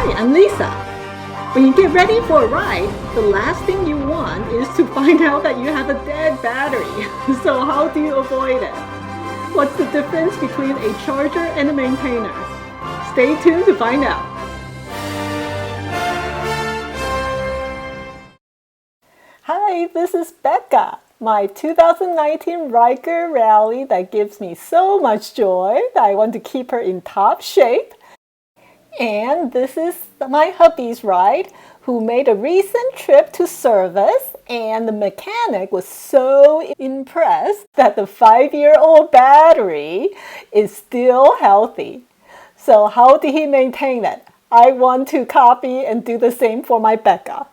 Hi, I'm Lisa. When you get ready for a ride, the last thing you want is to find out that you have a dead battery. So how do you avoid it? What's the difference between a charger and a maintainer? Stay tuned to find out. Hi, this is Becca, my 2019 Ryker rally that gives me so much joy that I want to keep her in top shape. And this is my hubby's ride, who made a recent trip to service, and the mechanic was so impressed that the 5-year-old battery is still healthy. So how did he maintain it? I want to copy and do the same for my Becca.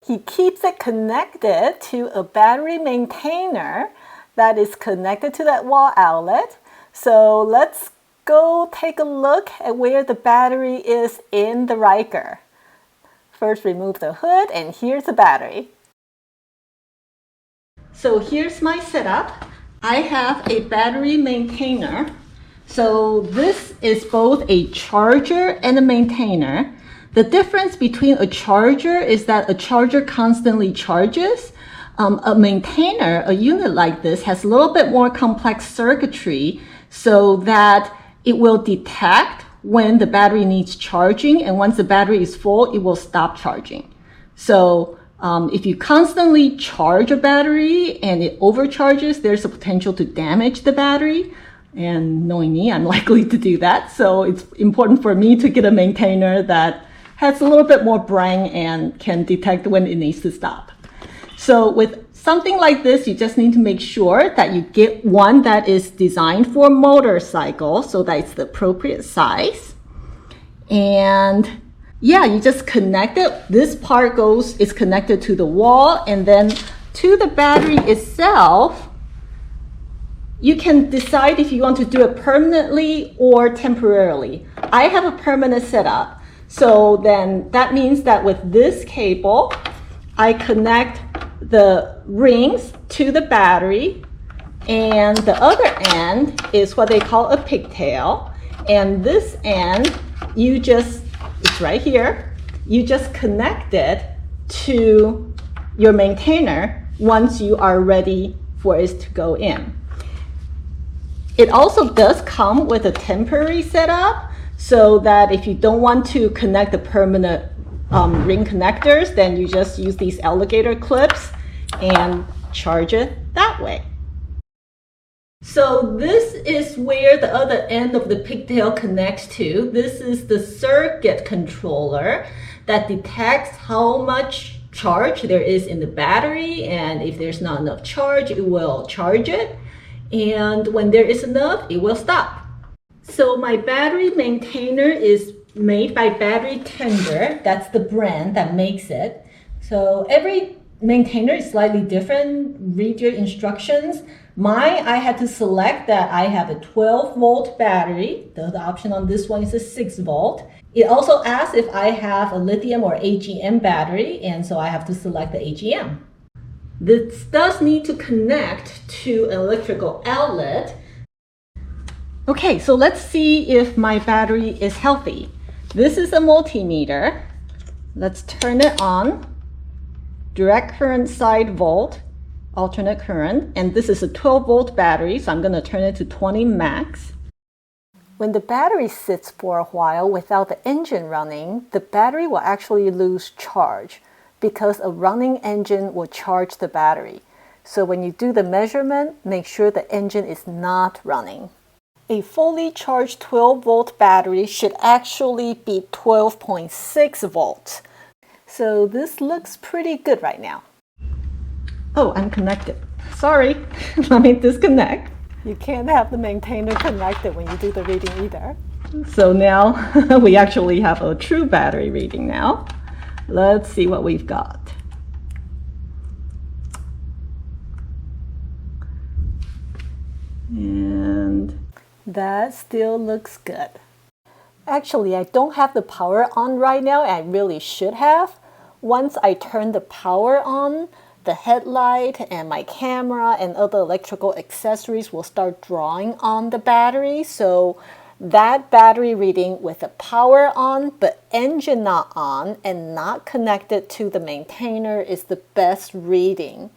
He keeps it connected to a battery maintainer that is connected to that wall outlet. So let's go take a look at where the battery is in the Ryker. First, remove the hood, and here's the battery. So here's my setup. I have a battery maintainer. So this is both a charger and a maintainer. The difference between a charger is that a charger constantly charges. A maintainer, a unit like this, has a little bit more complex circuitry so that it will detect when the battery needs charging, and once the battery is full, it will stop charging. So if you constantly charge a battery and it overcharges, there's a potential to damage the battery. And knowing me, I'm likely to do that. So it's important for me to get a maintainer that has a little bit more brain and can detect when it needs to stop. So with something like this, you just need to make sure that you get one that is designed for a motorcycle so that it's the appropriate size. And yeah, you just connect it. This part is connected to the wall, and then to the battery itself. You can decide if you want to do it permanently or temporarily. I have a permanent setup. So then that means that with this cable, I connect the rings to the battery, and the other end is what they call a pigtail. And this end, it's right here, you just connect it to your maintainer once you are ready for it to go in. It also does come with a temporary setup, so that if you don't want to connect the permanent ring connectors, then you just use these alligator clips and charge it that way. So this is where the other end of the pigtail connects to. This is the circuit controller that detects how much charge there is in the battery, and if there's not enough charge, it will charge it. And when there is enough, it will stop. So my battery maintainer is made by Battery Tender. That's the brand that makes it. So every maintainer is slightly different. Read your instructions. I had to select that I have a 12-volt battery. The other option on this one is a 6-volt. It also asks if I have a lithium or AGM battery, and so I have to select the AGM. This does need to connect to an electrical outlet. Okay, so let's see if my battery is healthy. This is a multimeter. Let's turn it on. Direct current side volt, alternate current, and this is a 12-volt battery, so I'm going to turn it to 20 max. When the battery sits for a while without the engine running, the battery will actually lose charge because a running engine will charge the battery. So when you do the measurement, make sure the engine is not running. A fully charged 12-volt battery should actually be 12.6 volts. So this looks pretty good right now. Oh, I'm connected. Sorry, let me disconnect. You can't have the maintainer connected when you do the reading either. So now we actually have a true battery reading now. Let's see what we've got. And that still looks good. Actually, I don't have the power on right now, and I really should have. Once I turn the power on, the headlight and my camera and other electrical accessories will start drawing on the battery. So that battery reading with the power on but engine not on and not connected to the maintainer is the best reading.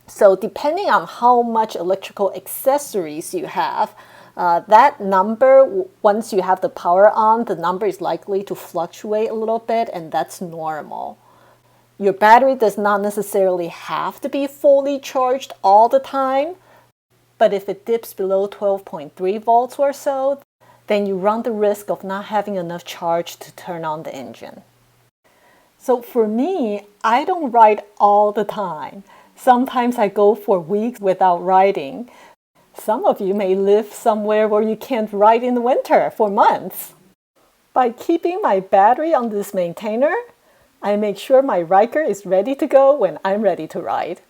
So depending on how much electrical accessories you have, that number, once you have the power on, the number is likely to fluctuate a little bit, and that's normal. Your battery does not necessarily have to be fully charged all the time, but if it dips below 12.3 volts or so, then you run the risk of not having enough charge to turn on the engine. So for me, I don't ride all the time. Sometimes I go for weeks without riding. Some of you may live somewhere where you can't ride in the winter for months. By keeping my battery on this maintainer, I make sure my Ryker is ready to go when I'm ready to ride.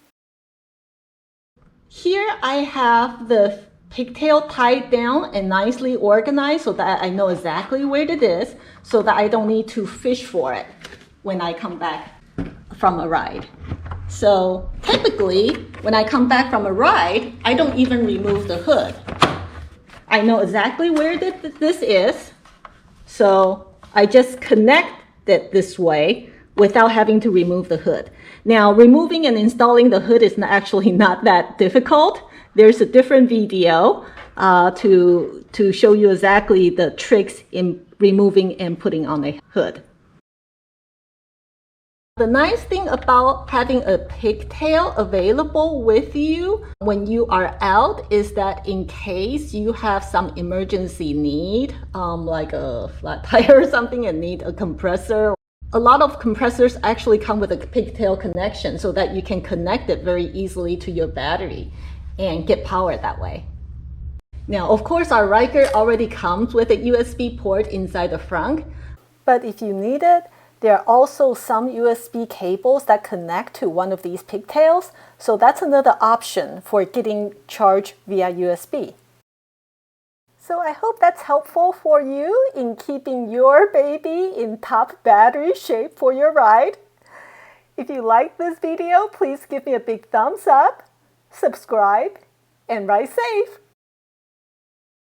Here I have the pigtail tied down and nicely organized so that I know exactly where it is, so that I don't need to fish for it when I come back from a ride. So typically, when I come back from a ride, I don't even remove the hood. I know exactly where this is, so I just connect it this way without having to remove the hood. Now, removing and installing the hood is actually not that difficult. There's a different video to show you exactly the tricks in removing and putting on a hood. The nice thing about having a pigtail available with you when you are out is that in case you have some emergency need, like a flat tire or something and need a compressor, a lot of compressors actually come with a pigtail connection so that you can connect it very easily to your battery and get power that way. Now, of course, our Ryker already comes with a USB port inside the front, but if you need it, there are also some USB cables that connect to one of these pigtails, so that's another option for getting charged via USB. So I hope that's helpful for you in keeping your baby in top battery shape for your ride. If you like this video, please give me a big thumbs up, subscribe, and ride safe.